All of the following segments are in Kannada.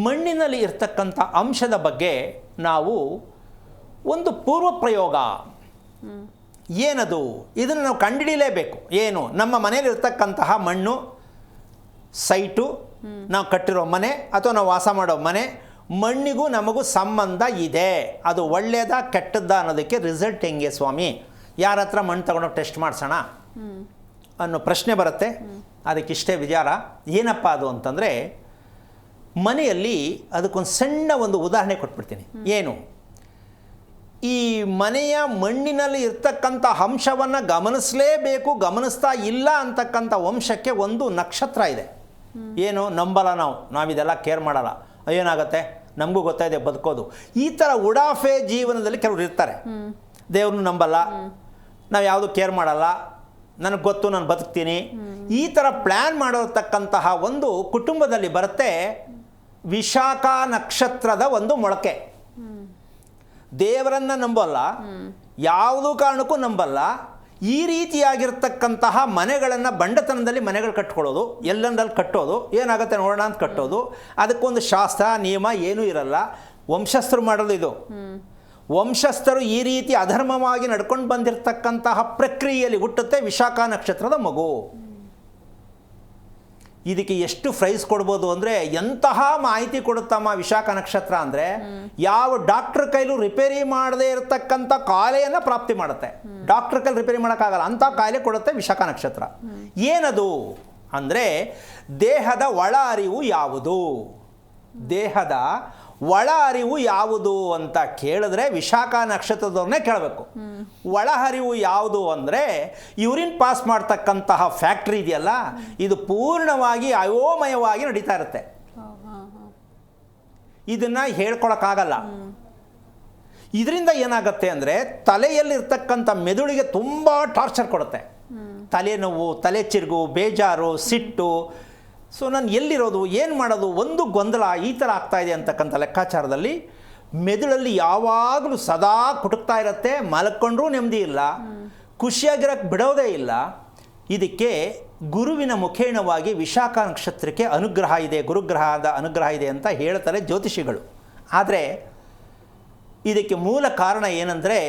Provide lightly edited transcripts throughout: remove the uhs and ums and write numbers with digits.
ಮಣ್ಣಿನಲ್ಲಿ ಇರ್ತಕ್ಕಂಥ ಅಂಶದ ಬಗ್ಗೆ ನಾವು ಒಂದು ಪೂರ್ವ ಪ್ರಯೋಗ ಏನದು, ಇದನ್ನು ನಾವು ಕಂಡುಹಿಡಿಯಲೇಬೇಕು. ಏನು, ನಮ್ಮ ಮನೇಲಿ ಇರ್ತಕ್ಕಂತಹ ಮಣ್ಣು, ಸೈಟು, ನಾವು ಕಟ್ಟಿರೋ ಮನೆ ಅಥವಾ ನಾವು ವಾಸ ಮಾಡೋ ಮನೆ, ಮಣ್ಣಿಗೂ ನಮಗೂ ಸಂಬಂಧ ಇದೆ. ಅದು ಒಳ್ಳೆಯದ ಕೆಟ್ಟದ್ದ ಅನ್ನೋದಕ್ಕೆ ರಿಸಲ್ಟ್ ಹೆಂಗೆ ಸ್ವಾಮಿ, ಯಾರ ಹತ್ರ ಮಣ್ಣು ತಗೊಂಡು ಟೆಸ್ಟ್ ಮಾಡಿಸೋಣ ಅನ್ನೋ ಪ್ರಶ್ನೆ ಬರುತ್ತೆ. ಅದಕ್ಕಿಷ್ಟೇ ವಿಚಾರ. ಏನಪ್ಪ ಅದು ಅಂತಂದರೆ, ಮನೆಯಲ್ಲಿ ಅದಕ್ಕೊಂದು ಸಣ್ಣ ಒಂದು ಉದಾಹರಣೆ ಕೊಟ್ಬಿಡ್ತೀನಿ. ಏನು, ಈ ಮನೆಯ ಮಣ್ಣಿನಲ್ಲಿ ಇರ್ತಕ್ಕಂಥ ಅಂಶವನ್ನು ಗಮನಿಸಲೇಬೇಕು, ಗಮನಿಸ್ತಾ ಇಲ್ಲ ಅಂತಕ್ಕಂಥ ವಂಶಕ್ಕೆ ಒಂದು ನಕ್ಷತ್ರ ಇದೆ. ಏನು, ನಂಬಲ್ಲ ನಾವಿದೆಲ್ಲ ಕೇರ್ ಮಾಡಲ್ಲ, ಏನಾಗುತ್ತೆ ನಮಗೂ ಗೊತ್ತಾಯಿದೆ ಬದುಕೋದು. ಈ ಥರ ಉಡಾಫೆ ಜೀವನದಲ್ಲಿ ಕೆಲವರು ಇರ್ತಾರೆ. ದೇವ್ರನ್ನ ನಂಬಲ್ಲ, ನಾವು ಯಾವುದು ಕೇರ್ ಮಾಡಲ್ಲ, ನನಗೆ ಗೊತ್ತು ನಾನು ಬದುಕ್ತೀನಿ, ಈ ಥರ ಪ್ಲ್ಯಾನ್ ಮಾಡಿರ್ತಕ್ಕಂತಹ ಒಂದು ಕುಟುಂಬದಲ್ಲಿ ಬರುತ್ತೆ ವಿಶಾಖ ನಕ್ಷತ್ರದ ಒಂದು ಮೊಳಕೆ. ದೇವರನ್ನು ನಂಬಲ್ಲ, ಯಾವುದೂ ಕಾರಣಕ್ಕೂ ನಂಬಲ್ಲ. ಈ ರೀತಿಯಾಗಿರ್ತಕ್ಕಂತಹ ಮನೆಗಳನ್ನು ಬಂಡತನದಲ್ಲಿ ಮನೆಗಳು ಕಟ್ಕೊಳ್ಳೋದು, ಎಲ್ಲಂದಲ್ಲಿ ಕಟ್ಟೋದು, ಏನಾಗುತ್ತೆ ನೋಡೋಣ ಅಂತ ಕಟ್ಟೋದು, ಅದಕ್ಕೊಂದು ಶಾಸ್ತ್ರ ನಿಯಮ ಏನೂ ಇರಲ್ಲ. ವಂಶಸ್ಥರು ಮಾಡೋದು ಇದು. ವಂಶಸ್ಥರು ಈ ರೀತಿ ಅಧರ್ಮವಾಗಿ ನಡ್ಕೊಂಡು ಬಂದಿರತಕ್ಕಂತಹ ಪ್ರಕ್ರಿಯೆಯಲ್ಲಿ ಹುಟ್ಟುತ್ತೆ ವಿಶಾಖ ನಕ್ಷತ್ರದ ಮಗು. ಇದಕ್ಕೆ ಎಷ್ಟು ಪ್ರೈಸ್ ಕೊಡ್ಬೋದು ಅಂದರೆ, ಎಂತಹ ಮಾಹಿತಿ ಕೊಡುತ್ತಮ್ಮ ವಿಶಾಖ ನಕ್ಷತ್ರ ಅಂದರೆ, ಯಾವ ಡಾಕ್ಟ್ರ್ ಕೈಲೂ ರಿಪೇರಿ ಮಾಡದೇ ಇರತಕ್ಕಂಥ ಕಾಯಿಲೆಯನ್ನು ಪ್ರಾಪ್ತಿ ಮಾಡುತ್ತೆ. ಡಾಕ್ಟ್ರ್ ಕೈಲಿ ರಿಪೇರಿ ಮಾಡೋಕ್ಕಾಗಲ್ಲ ಅಂಥ ಕಾಯಿಲೆ ಕೊಡುತ್ತೆ ವಿಶಾಖ ನಕ್ಷತ್ರ. ಏನದು ಅಂದರೆ, ದೇಹದ ಒಳ ಅರಿವು ಯಾವುದು, ದೇಹದ ಒಳ ಅರಿವು ಯಾವುದು ಅಂತ ಕೇಳಿದ್ರೆ ವಿಶಾಖ ನಕ್ಷತ್ರದವ್ರನ್ನೇ ಕೇಳಬೇಕು. ಒಳ ಅರಿವು ಯಾವುದು ಅಂದರೆ, ಯೂರಿನ್ ಪಾಸ್ ಮಾಡ್ತಕ್ಕಂತಹ ಫ್ಯಾಕ್ಟ್ರಿ ಇದೆಯಲ್ಲ, ಇದು ಪೂರ್ಣವಾಗಿ ಅಯೋಮಯವಾಗಿ ನಡೀತಾ ಇರುತ್ತೆ. ಇದನ್ನು ಹೇಳ್ಕೊಳಕ್ಕಾಗಲ್ಲ. ಇದರಿಂದ ಏನಾಗುತ್ತೆ ಅಂದರೆ, ತಲೆಯಲ್ಲಿರ್ತಕ್ಕಂಥ ಮೆದುಳಿಗೆ ತುಂಬ ಟಾರ್ಚರ್ ಕೊಡುತ್ತೆ. ತಲೆನೋವು, ತಲೆ ಚಿರುಗು, ಬೇಜಾರು, ಸಿಟ್ಟು. ಸೊ ನಾನು ಎಲ್ಲಿರೋದು, ಏನು ಮಾಡೋದು, ಒಂದು ಗೊಂದಲ ಈ ಥರ ಆಗ್ತಾಯಿದೆ ಅಂತಕ್ಕಂಥ ಲೆಕ್ಕಾಚಾರದಲ್ಲಿ ಮೆದುಳಲ್ಲಿ ಯಾವಾಗಲೂ ಸದಾ ಕುಟುಕ್ತಾ ಇರುತ್ತೆ. ಮಲ್ಕೊಂಡ್ರೂ ನೆಮ್ಮದಿ ಇಲ್ಲ, ಖುಷಿಯಾಗಿರೋಕ್ಕೆ ಬಿಡೋದೇ ಇಲ್ಲ. ಇದಕ್ಕೆ ಗುರುವಿನ ಮುಖೇಣವಾಗಿ ವಿಶಾಖ ನಕ್ಷತ್ರಕ್ಕೆ ಅನುಗ್ರಹ ಇದೆ, ಗುರುಗ್ರಹದ ಅನುಗ್ರಹ ಇದೆ ಅಂತ ಹೇಳ್ತಾರೆ ಜ್ಯೋತಿಷಿಗಳು. ಆದರೆ ಇದಕ್ಕೆ ಮೂಲ ಕಾರಣ ಏನಂದರೆ,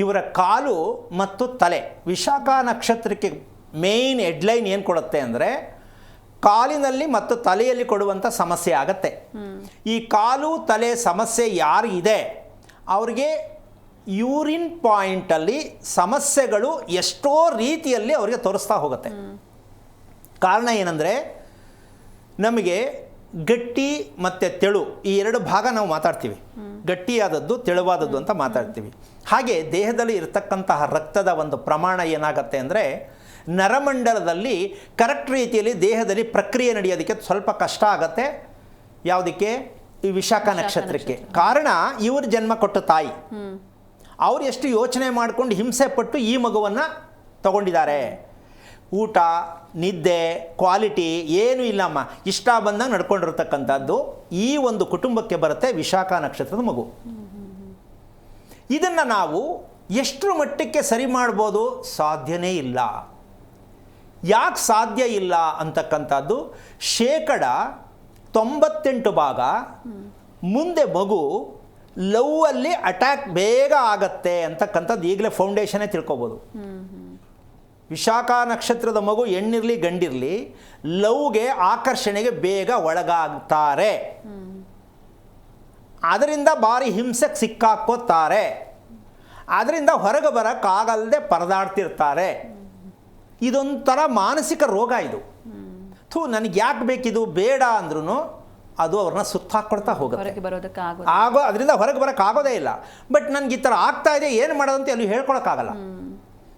ಇವರ ಕಾಲು ಮತ್ತು ತಲೆ. ವಿಶಾಖ ನಕ್ಷತ್ರಕ್ಕೆ ಮೇಯ್ನ್ ಹೆಡ್ಲೈನ್ ಏನು ಕೊಡುತ್ತೆ ಅಂದರೆ, ಕಾಲಿನಲ್ಲಿ ಮತ್ತು ತಲೆಯಲ್ಲಿ ಕೊಡುವಂಥ ಸಮಸ್ಯೆ ಆಗತ್ತೆ. ಈ ಕಾಲು ತಲೆ ಸಮಸ್ಯೆ ಯಾರು ಇದೆ ಅವ್ರಿಗೆ ಯೂರಿನ್ ಪಾಯಿಂಟಲ್ಲಿ ಸಮಸ್ಯೆಗಳು ಎಷ್ಟೋ ರೀತಿಯಲ್ಲಿ ಅವರಿಗೆ ತೋರಿಸ್ತಾ ಹೋಗುತ್ತೆ. ಕಾರಣ ಏನಂದರೆ, ನಮಗೆ ಗಟ್ಟಿ ಮತ್ತು ತೆಳು ಈ ಎರಡು ಭಾಗ ನಾವು ಮಾತಾಡ್ತೀವಿ. ಗಟ್ಟಿಯಾದದ್ದು, ತೆಳುವಾದದ್ದು ಅಂತ ಮಾತಾಡ್ತೀವಿ. ಹಾಗೆ ದೇಹದಲ್ಲಿ ಇರತಕ್ಕಂತಹ ರಕ್ತದ ಒಂದು ಪ್ರಮಾಣ ಏನಾಗುತ್ತೆ ಅಂದರೆ, ನರಮಂಡಲದಲ್ಲಿ ಕರೆಕ್ಟ್ ರೀತಿಯಲ್ಲಿ ದೇಹದಲ್ಲಿ ಪ್ರಕ್ರಿಯೆ ನಡೆಯೋದಕ್ಕೆ ಸ್ವಲ್ಪ ಕಷ್ಟ ಆಗುತ್ತೆ. ಯಾವುದಕ್ಕೆ, ಈ ವಿಶಾಖ ನಕ್ಷತ್ರಕ್ಕೆ. ಕಾರಣ, ಇವರು ಜನ್ಮ ಕೊಟ್ಟ ತಾಯಿ, ಅವ್ರು ಎಷ್ಟು ಯೋಚನೆ ಮಾಡಿಕೊಂಡು ಹಿಂಸೆ ಪಟ್ಟು ಈ ಮಗುವನ್ನು ತಗೊಂಡಿದ್ದಾರೆ. ಊಟ, ನಿದ್ದೆ, ಕ್ವಾಲಿಟಿ ಏನೂ ಇಲ್ಲಮ್ಮ, ಇಷ್ಟ ಬಂದಾಗ ನಡ್ಕೊಂಡಿರ್ತಕ್ಕಂಥದ್ದು ಈ ಒಂದು ಕುಟುಂಬಕ್ಕೆ ಬರುತ್ತೆ ವಿಶಾಖ ನಕ್ಷತ್ರದ ಮಗು. ಇದನ್ನು ನಾವು ಎಷ್ಟರ ಮಟ್ಟಕ್ಕೆ ಸರಿ ಮಾಡ್ಬೋದು, ಸಾಧ್ಯನೇ ಇಲ್ಲ. ಯಾಕೆ ಸಾಧ್ಯ ಇಲ್ಲ ಅಂತಕ್ಕಂಥದ್ದು, 98% ಮುಂದೆ ಮಗು ಲವ್ವಲ್ಲಿ ಅಟ್ಯಾಕ್ ಬೇಗ ಆಗತ್ತೆ ಅಂತಕ್ಕಂಥದ್ದು ಈಗಲೇ ಫೌಂಡೇಶನ್ನೇ ತಿಳ್ಕೊಬೋದು. ವಿಶಾಖ ನಕ್ಷತ್ರದ ಮಗು ಹೆಣ್ಣಿರಲಿ ಗಂಡಿರಲಿ ಲವ್ಗೆ, ಆಕರ್ಷಣೆಗೆ ಬೇಗ ಒಳಗಾಗ್ತಾರೆ. ಅದರಿಂದ ಭಾರಿ ಹಿಂಸೆಗೆ ಸಿಕ್ಕಾಕೋತಾರೆ. ಅದರಿಂದ ಹೊರಗೆ ಬರೋಕ್ಕಾಗಲ್ಲದೆ ಪರದಾಡ್ತಿರ್ತಾರೆ. ಇದೊಂಥರ ಮಾನಸಿಕ ರೋಗ ಇದು. ನನಗೆ ಯಾಕೆ ಬೇಕಿದು, ಬೇಡ ಅಂದ್ರೂ ಅದು ಅವ್ರನ್ನ ಸುತ್ತಾಕೊಳ್ತಾ ಹೋಗುತ್ತೆ. ಅದರಿಂದ ಹೊರಗೆ ಬರೋಕ್ಕಾಗೋದೇ ಇಲ್ಲ. ಬಟ್ ನನಗೆ ಈ ಥರ ಆಗ್ತಾ ಇದೆ, ಏನು ಮಾಡೋದಂತ ಅಲ್ಲಿ ಹೇಳ್ಕೊಳಕ್ಕಾಗಲ್ಲ.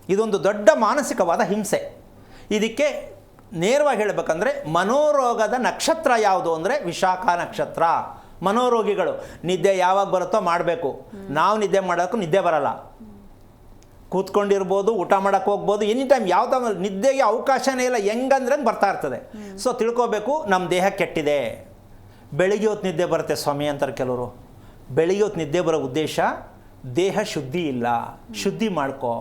ಇದೊಂದು ದೊಡ್ಡ ಮಾನಸಿಕವಾದ ಹಿಂಸೆ. ಇದಕ್ಕೆ ನೇರವಾಗಿ ಹೇಳಬೇಕಂದ್ರೆ, ಮನೋರೋಗದ ನಕ್ಷತ್ರ ಯಾವುದು ಅಂದರೆ ವಿಶಾಖ ನಕ್ಷತ್ರ. ಮನೋರೋಗಿಗಳು ನಿದ್ದೆ ಯಾವಾಗ ಬರುತ್ತೋ ಮಾಡಬೇಕು. ನಾವು ನಿದ್ದೆ ಮಾಡೋಕ್ಕೂ ನಿದ್ದೆ ಬರಲ್ಲ. ಕೂತ್ಕೊಂಡಿರ್ಬೋದು, ಊಟ ಮಾಡೋಕ್ಕೆ ಹೋಗ್ಬೋದು, ಎನಿ ಟೈಮ್ ಯಾವ ನಿದ್ದೆಗೆ ಅವಕಾಶನೇ ಇಲ್ಲ, ಹೆಂಗಂದ್ರೆ ಬರ್ತಾ ಇರ್ತದೆ. ಸೊ ತಿಳ್ಕೊಬೇಕು, ನಮ್ಮ ದೇಹ ಕೆಟ್ಟಿದೆ. ಬೆಳಿಗ್ಗೆ ಹೊತ್ತು ನಿದ್ದೆ ಬರುತ್ತೆ ಸ್ವಾಮಿ ಅಂತಾರೆ ಕೆಲವರು. ಬೆಳಿಗ್ಗೆ ಹೊತ್ತು ನಿದ್ದೆ ಬರೋ ಉದ್ದೇಶ, ದೇಹ ಶುದ್ಧಿ ಇಲ್ಲ, ಶುದ್ಧಿ ಮಾಡ್ಕೋ.